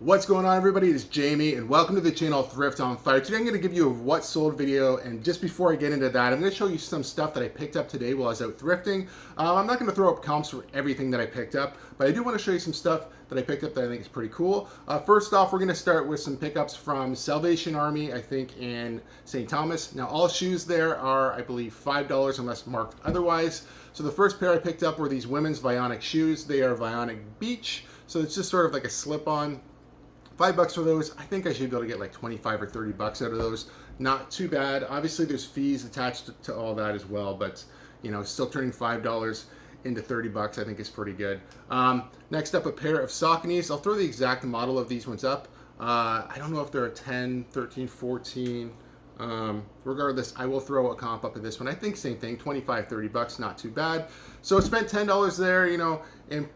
What's going on, everybody? It's Jamie and welcome to the channel Thrift on Fire. Today I'm going to give you a what sold video, and just before I get into that, I'm going to show you some stuff that I picked up today while I was out thrifting. I'm not going to throw up comps for everything that I picked up, but I do want to show you some stuff that I picked up that I think is pretty cool. First off, we're going to start with some pickups from Salvation Army, I think in St. Thomas. Now all shoes there are, I believe, $5 unless marked otherwise. So the first pair I picked up were these women's Vionic shoes. They are Vionic Beach, so it's just sort of like a slip-on. $5 for those. I think I should be able to get like 25 or 30 bucks out of those. Not too bad. Obviously there's fees attached to all that as well, but you know, still turning $5 into 30 bucks I think is pretty good. Next up, a pair of Sauconys. I'll throw the exact model of these ones up. I don't know if they're a 10, 13, 14. Regardless, I will throw a comp up at this one. I think same thing, 25, 30 bucks, not too bad. So I spent $10 there, you know, and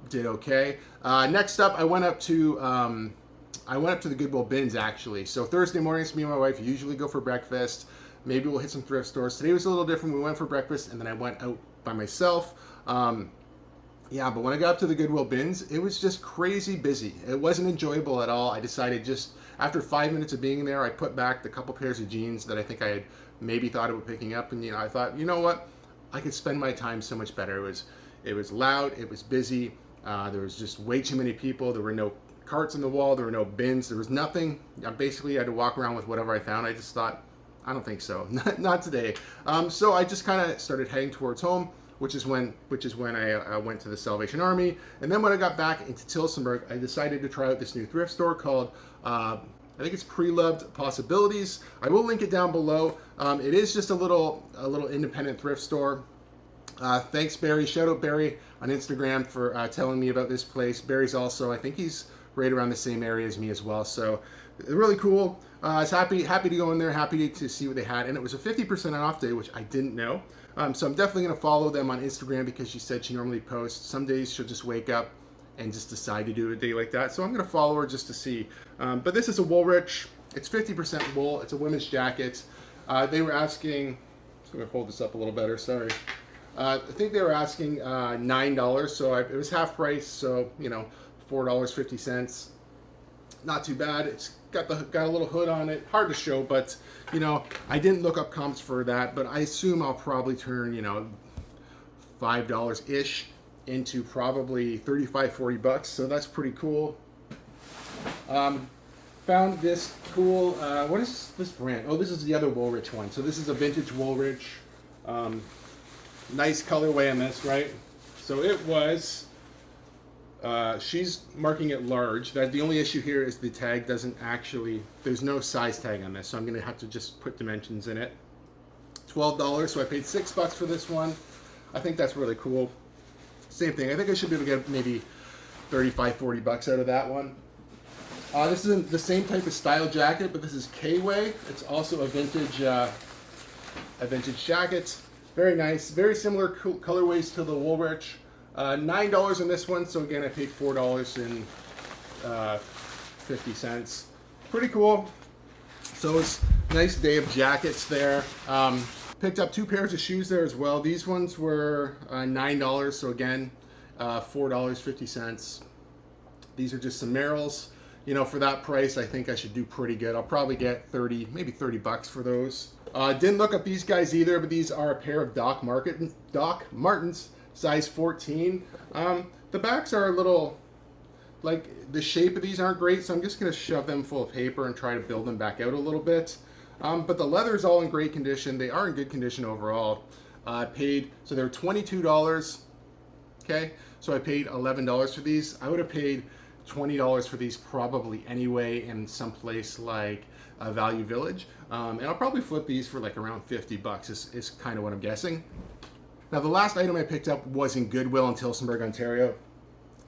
did okay. Next up, I went up to the Goodwill bins actually. So Thursday mornings, me and my wife usually go for breakfast. Maybe we'll hit some thrift stores. Today was a little different. We went for breakfast and then I went out by myself. Yeah, but when I got up to the Goodwill bins, it was just crazy busy. It wasn't enjoyable at all. I decided just after 5 minutes of being there, I put back the couple pairs of jeans that I think I had maybe thought about picking up. And you know, I thought, you know what? I could spend my time so much better. It was loud. It was busy. There was just way too many people. There were no carts on the wall, there were no bins, there was nothing. I basically had to walk around with whatever I found. I just thought, I don't think so, not today. So I just kind of started heading towards home, which is when I went to the Salvation Army. And then when I got back into Tillsonburg, I decided to try out this new thrift store called, I think it's Preloved Possibilities. I will link it down below. It is just a little independent thrift store. Thanks, Barry. Shout out Barry on Instagram for telling me about this place. Barry's also, I think he's right around the same area as me as well. So really cool. I was happy to go in there, happy to see what they had. And it was a 50% off day, which I didn't know. So I'm definitely going to follow them on Instagram because she said she normally posts. Some days she'll just wake up and just decide to do a day like that. So I'm going to follow her just to see. But this is a Woolrich. It's 50% wool. It's a women's jacket. They were asking, so I'm going to hold this up a little better, sorry. I think they were asking $9, so it was half price, so you know, $4.50. Not too bad. It's got a little hood on it. Hard to show, but you know, I didn't look up comps for that, but I assume I'll probably turn, you know, $5 ish into probably 35, 40 bucks. So that's pretty cool. Found this cool. What is this brand? Oh, this is the other Woolrich one. So this is a vintage Woolrich. Nice colorway on this, right? So it was, she's marking it large. That the only issue here is the tag doesn't actually, there's no size tag on this, so I'm gonna have to just put dimensions in it. $12, so I paid $6 for this one. I think that's really cool. Same thing, I think I should be able to get maybe 35, 40 bucks out of that one. This isn't the same type of style jacket, but this is K-Way. It's also a vintage jacket. Very nice, very similar colorways to the Woolrich. $9 on this one, so again I paid $4.50. Pretty cool. So it's a nice day of jackets there. Picked up 2 pairs of shoes there as well. These ones were $9, so again $4.50. These are just some Merrells. You know, for that price, I think I should do pretty good. I'll probably get 30, maybe 30 bucks for those. Didn't look up these guys either, but these are a pair of Doc Martens, size 14. The backs are a little, like, the shape of these aren't great, so I'm just going to shove them full of paper and try to build them back out a little bit. But the leather is all in great condition. They are in good condition overall. Paid, so they're $22, okay? So I paid $11 for these. I would have paid $20 for these probably anyway in some place like Value Village. And I'll probably flip these for like around 50 bucks is kind of what I'm guessing. Now the last item I picked up was in Goodwill in Tillsonburg, Ontario.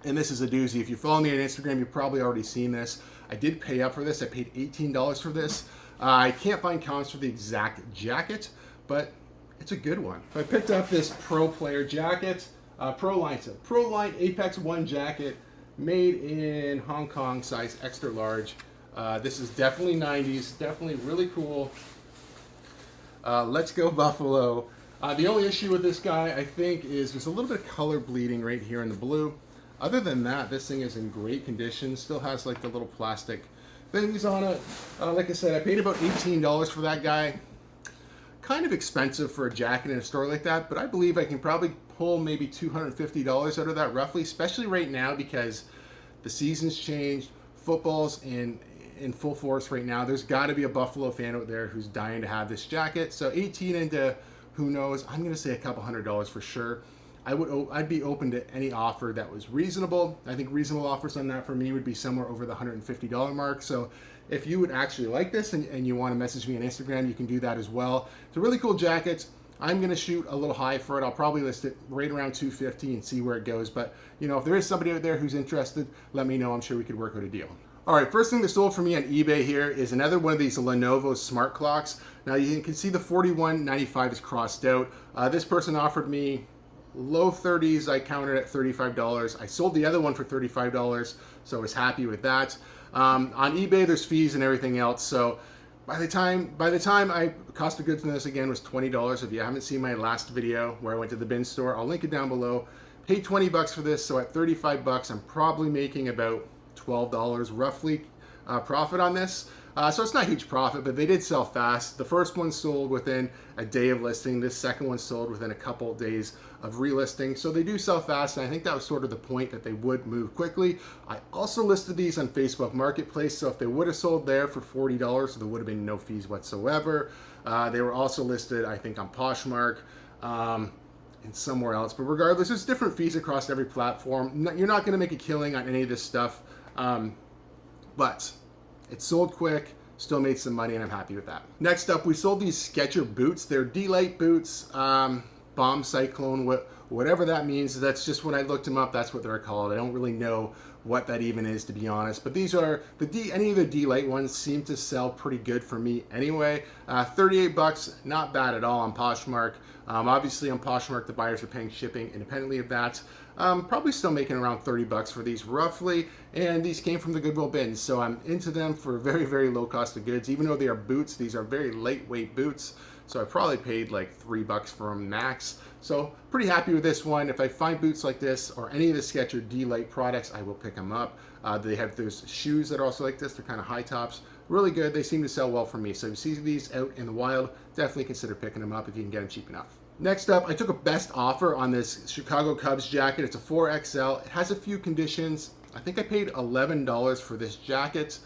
And this is a doozy. If you follow me on Instagram, you've probably already seen this. I did pay up for this. I paid $18 for this. I can't find comps for the exact jacket, but it's a good one. I picked up this Pro Player jacket, Proline Apex 1 jacket, made in Hong Kong, size extra large. This is definitely 90s, definitely really cool. Let's go Buffalo. The only issue with this guy, I think, is there's a little bit of color bleeding right here in the blue. Other than that, this thing is in great condition. Still has like the little plastic things on it. Like I said, I paid about $18 for that guy. Kind of expensive for a jacket in a store like that, but I believe I can probably pull maybe $250 out of that roughly, especially right now because the season's changed. Football's in full force right now. There's got to be a Buffalo fan out there who's dying to have this jacket. So 18 into, who knows, I'm going to say a couple $100 for sure. I'd be open to any offer that was reasonable. I think reasonable offers on that for me would be somewhere over the $150 mark. So if you would actually like this and you want to message me on Instagram, you can do that as well. It's a really cool jacket. I'm going to shoot a little high for it. I'll probably list it right around $250 and see where it goes. But, you know, if there is somebody out there who's interested, let me know. I'm sure we could work out a deal. All right, first thing that sold for me on eBay here is another one of these Lenovo smart clocks. Now you can see the 41.95 is crossed out. This person offered me low 30s. I counted at $35. I sold the other one for $35, so I was happy with that. On eBay, there's fees and everything else. So by the time cost of goods on this again was $20. If you haven't seen my last video where I went to the bin store, I'll link it down below. Paid $20 for this, so at $35, I'm probably making about $12 roughly profit on this. So it's not a huge profit, but they did sell fast. The first one sold within a day of listing. This second one sold within a couple of days of relisting. So they do sell fast, and I think that was sort of the point that they would move quickly. I also listed these on Facebook Marketplace, so if they would have sold there for $40, there would have been no fees whatsoever. They were also listed, I think, on Poshmark and somewhere else. But regardless, there's different fees across every platform. You're not going to make a killing on any of this stuff, but it sold quick, still made some money, and I'm happy with that. Next up, we sold these Sketcher boots. They're D-Light boots, Bomb Cyclone, whatever that means. That's just when I looked them up, that's what they're called. I don't really know what that even is, to be honest. But these are, any of the D-Light ones seem to sell pretty good for me anyway. $38, not bad at all on Poshmark. Obviously on Poshmark, the buyers are paying shipping independently of that. Probably still making around $30 for these roughly, and these came from the Goodwill bins, so I'm into them for very, very low cost of goods. Even though they are boots, these are very lightweight boots, so I probably paid like $3 for them max. So pretty happy with this one. If I find boots like this or any of the Skechers D-Light products, I will pick them up. They have those shoes that are also like this. They're kind of high tops. Really good. They seem to sell well for me. So if you see these out in the wild, definitely consider picking them up if you can get them cheap enough. Next up, I took a best offer on this Chicago Cubs jacket. It's a 4XL. It has a few conditions. I think I paid $11 for this jacket.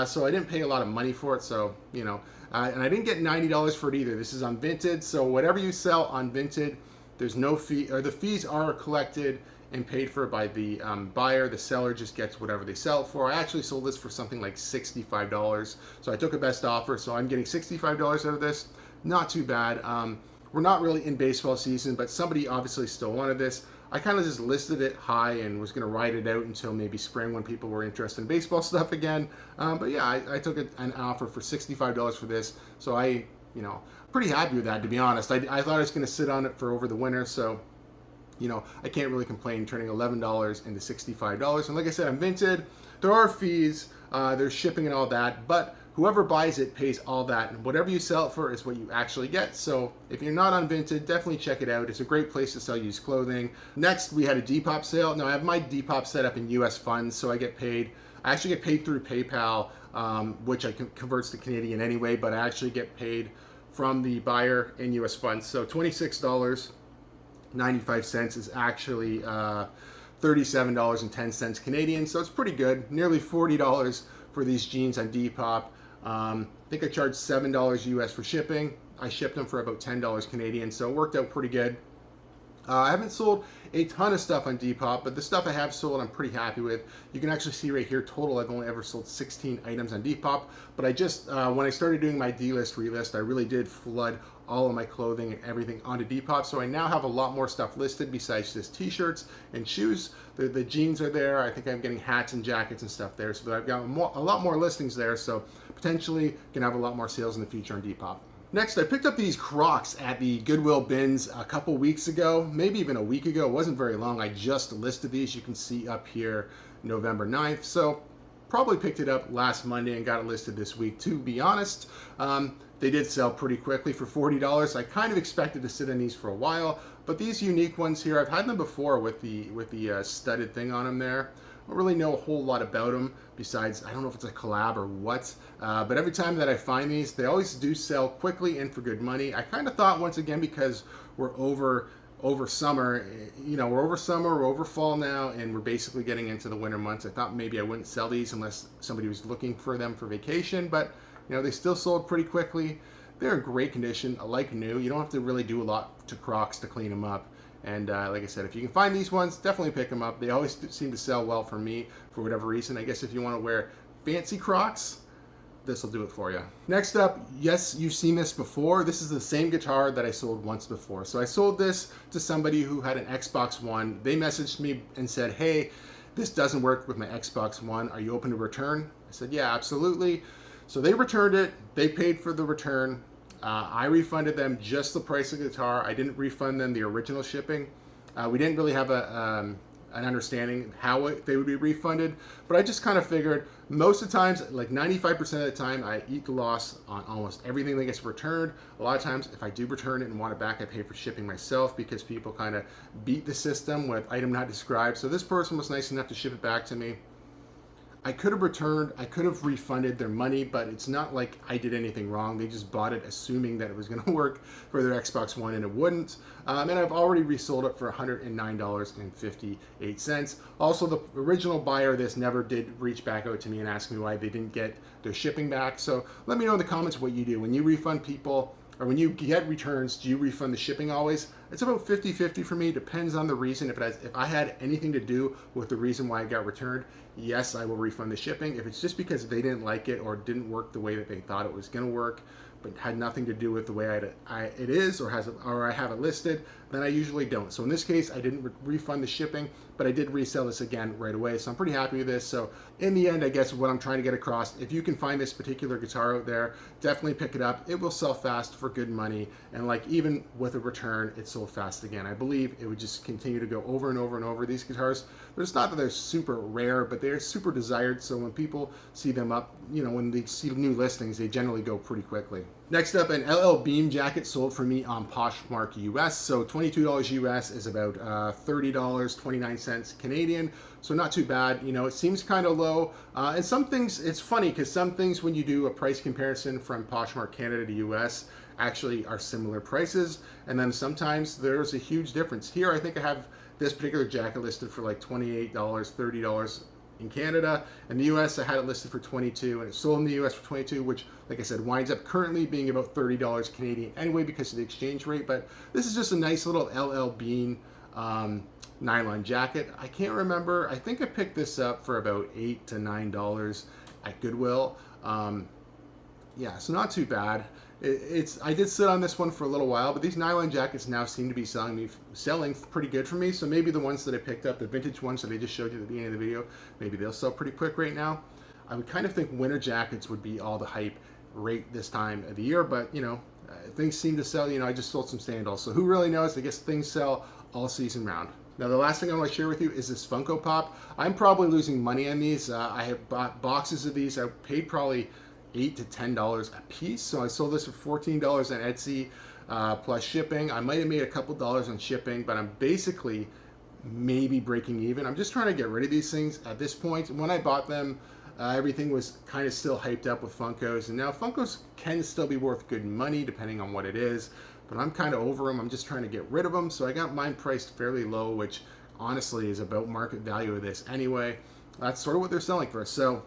So I didn't pay a lot of money for it. So, you know, and I didn't get $90 for it either. This is on Vinted. So whatever you sell on Vinted, there's no fee, or the fees are collected and paid for by the buyer. The seller just gets whatever they sell it for. I actually sold this for something like $65. So I took a best offer. So I'm getting $65 out of this. Not too bad. We're not really in baseball season, but somebody obviously still wanted this. I kind of just listed it high and was going to ride it out until maybe spring when people were interested in baseball stuff again. But yeah, I took an offer for $65 for this. So I, you know, pretty happy with that, to be honest. I thought I was going to sit on it for over the winter. So, you know, I can't really complain turning $11 into $65. And like I said, I'm Vinted. There are fees, there's shipping and all that, but whoever buys it pays all that, and whatever you sell it for is what you actually get. So if you're not on Vinted, definitely check it out. It's a great place to sell used clothing. Next, we had a Depop sale. Now I have my Depop set up in US funds, so I get paid. I actually get paid through PayPal, which converts to Canadian anyway, but I actually get paid from the buyer in US funds. So $26.95 is actually $37.10 Canadian, so it's pretty good. Nearly $40 for these jeans on Depop. I think I charged $7 US for shipping. I shipped them for about $10 Canadian, so it worked out pretty good. I haven't sold a ton of stuff on Depop, but the stuff I have sold I'm pretty happy with. You can actually see right here, total, I've only ever sold 16 items on Depop, but I just, when I started doing my D-list, relist, I really did flood all of my clothing and everything onto Depop, so I now have a lot more stuff listed besides just t-shirts and shoes. The jeans are there. I think I'm getting hats and jackets and stuff there, so I've got a lot more listings there, so potentially can have a lot more sales in the future on Depop. Next, I picked up these Crocs at the Goodwill bins a couple weeks ago, maybe even a week ago. It wasn't very long. I just listed these. You can see up here November 9th. So probably picked it up last Monday and got it listed this week. To be honest, they did sell pretty quickly for $40. I kind of expected to sit in these for a while, But these unique ones here, I've had them before with the studded thing on them there. I don't really know a whole lot about them besides, I don't know if it's a collab or what, but every time that I find these, they always do sell quickly and for good money. I kind of thought, once again, because we're over summer, you know, we're over summer, we're over fall now, and we're basically getting into the winter months. I thought maybe I wouldn't sell these unless somebody was looking for them for vacation, but you know, they still sold pretty quickly. They're in great condition, like new. You don't have to really do a lot to Crocs to clean them up. And like I said, if you can find these ones, definitely pick them up. They always seem to sell well for me for whatever reason. I guess if you want to wear fancy Crocs, this will do it for you. Next up, yes, you've seen this before. This is the same guitar that I sold once before. So I sold this to somebody who had an Xbox One. They messaged me and said, hey, this doesn't work with my Xbox One. Are you open to return? I said, yeah, absolutely. So they returned it. They paid for the return. I refunded them just the price of the guitar. I didn't refund them the original shipping. We didn't really have an understanding how they would be refunded, but I just kind of figured most of the times, like 95% of the time, I eat the loss on almost everything that gets returned. A lot of times, if I do return it and want it back, I pay for shipping myself because people kind of beat the system with item not described. So this person was nice enough to ship it back to me. I could have returned, I could have refunded their money, but it's not like I did anything wrong. They just bought it assuming that it was going to work for their Xbox One, and it wouldn't. And I've already resold it for $109.58. Also, the original buyer of this never did reach back out to me and ask me why they didn't get their shipping back. So let me know in the comments what you do. When you refund people, or when you get returns, do you refund the shipping always? It's about 50-50 for me. Depends on the reason. If I had anything to do with the reason why it got returned, yes, I will refund the shipping. If it's just because they didn't like it or didn't work the way that they thought it was going to work, but had nothing to do with the way it is or I have it listed, then I usually don't. So in this case, I didn't refund the shipping, but I did resell this again right away. So I'm pretty happy with this. So in the end, I guess what I'm trying to get across, if you can find this particular guitar out there, definitely pick it up. It will sell fast for good money. And like even with a return, it sold fast again. I believe it would just continue to go over and over and over. These guitars, it's not that they're super rare, but they're super desired. So when people see them up, you know, when they see new listings, they generally go pretty quickly. Next up, an LL Bean jacket sold for me on Poshmark US. So $22 US is about $30.29 Canadian. So not too bad. You know, it seems kind of low. And some things, it's funny because some things when you do a price comparison from Poshmark Canada to US actually are similar prices. And then sometimes there's a huge difference. Here, I think I have this particular jacket listed for like $28, $30 in Canada. In the US, I had it listed for $22, and it sold in the US for $22, which, like I said, winds up currently being about $30 Canadian anyway because of the exchange rate. But this is just a nice little LL Bean nylon jacket. I can't remember. I think I picked this up for about $8 to $9 at Goodwill. Yeah, so not too bad. I did sit on this one for a little while, but these nylon jackets now seem to be selling pretty good for me. So maybe the ones that I picked up, the vintage ones that I just showed you at the beginning of the video, maybe they'll sell pretty quick right now. I would kind of think winter jackets would be all the hype right this time of the year, but you know, things seem to sell. You know, I just sold some sandals, so who really knows? I guess things sell all season round. Now, the last thing I want to share with you is this Funko Pop. I'm probably losing money on these. I have bought boxes of these. I paid probably $8 to $10 a piece. So I sold this for $14 on Etsy plus shipping. I might have made a couple dollars on shipping, but I'm basically maybe breaking even. I'm just trying to get rid of these things at this point. When I bought them, everything was kind of still hyped up with Funkos, and now Funkos can still be worth good money depending on what it is, but I'm kind of over them. I'm just trying to get rid of them. So I got mine priced fairly low, which honestly is about market value of this anyway. That's sort of what they're selling for. So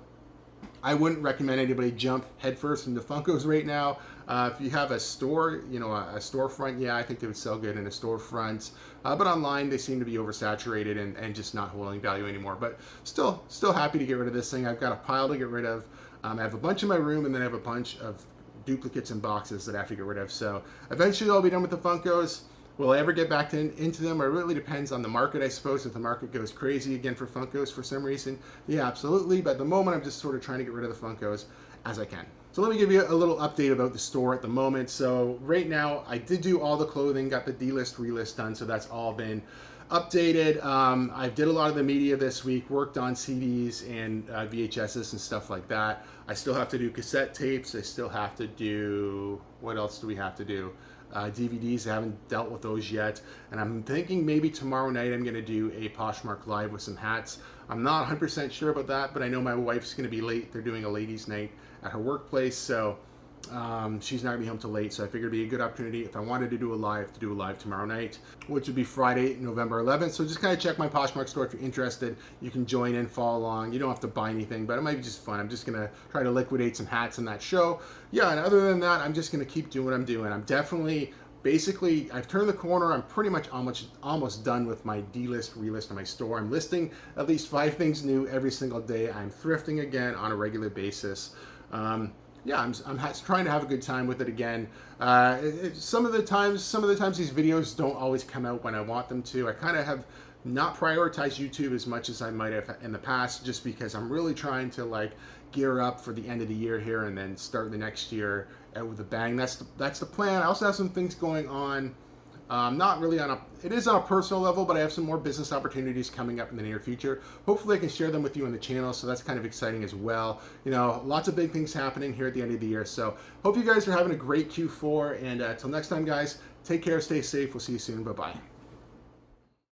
I wouldn't recommend anybody jump headfirst into Funkos right now. If you have a store, you know, a storefront, yeah, I think they would sell good in a storefront. But online, they seem to be oversaturated and just not holding value anymore. But still happy to get rid of this thing. I've got a pile to get rid of. I have a bunch in my room, and then I have a bunch of duplicates and boxes that I have to get rid of. So eventually I'll be done with the Funkos. Will I ever get back into them? It really depends on the market, I suppose. If the market goes crazy again for Funkos for some reason, yeah, absolutely. But at the moment, I'm just sort of trying to get rid of the Funkos as I can. So let me give you a little update about the store at the moment. So right now, I did do all the clothing, got the delist, relist done, so that's all been updated. I did a lot of the media this week, worked on CDs and VHSs and stuff like that. I still have to do cassette tapes. I still have to do, what else do we have to do? DVDs. I haven't dealt with those yet. And I'm thinking maybe tomorrow night I'm going to do a Poshmark Live with some hats. I'm not 100% sure about that, but I know my wife's going to be late. They're doing a ladies' night at her workplace, so she's not going to be home till late, so I figured it'd be a good opportunity if I wanted to do a live tomorrow night, which would be Friday, November 11th. So just kind of check my Poshmark store if you're interested. You can join in, follow along. You don't have to buy anything, but it might be just fun. I'm just going to try to liquidate some hats in that show. Yeah, and other than that, I'm just going to keep doing what I'm doing. I'm definitely, basically, I've turned the corner. I'm pretty much almost done with my delist, relist on my store. I'm listing at least 5 things new every single day. I'm thrifting again on a regular basis. Yeah, I'm trying to have a good time with it again. Some of the times these videos don't always come out when I want them to. I kind of have not prioritized YouTube as much as I might have in the past, just because I'm really trying to like gear up for the end of the year here and then start the next year out with a bang. That's the plan. I also have some things going on. Not really it is on a personal level, but I have some more business opportunities coming up in the near future. Hopefully I can share them with you on the channel, so that's kind of exciting as well. You know, lots of big things happening here at the end of the year. So hope you guys are having a great Q4, and until next time, guys, take care, stay safe. We'll see you soon. Bye-bye.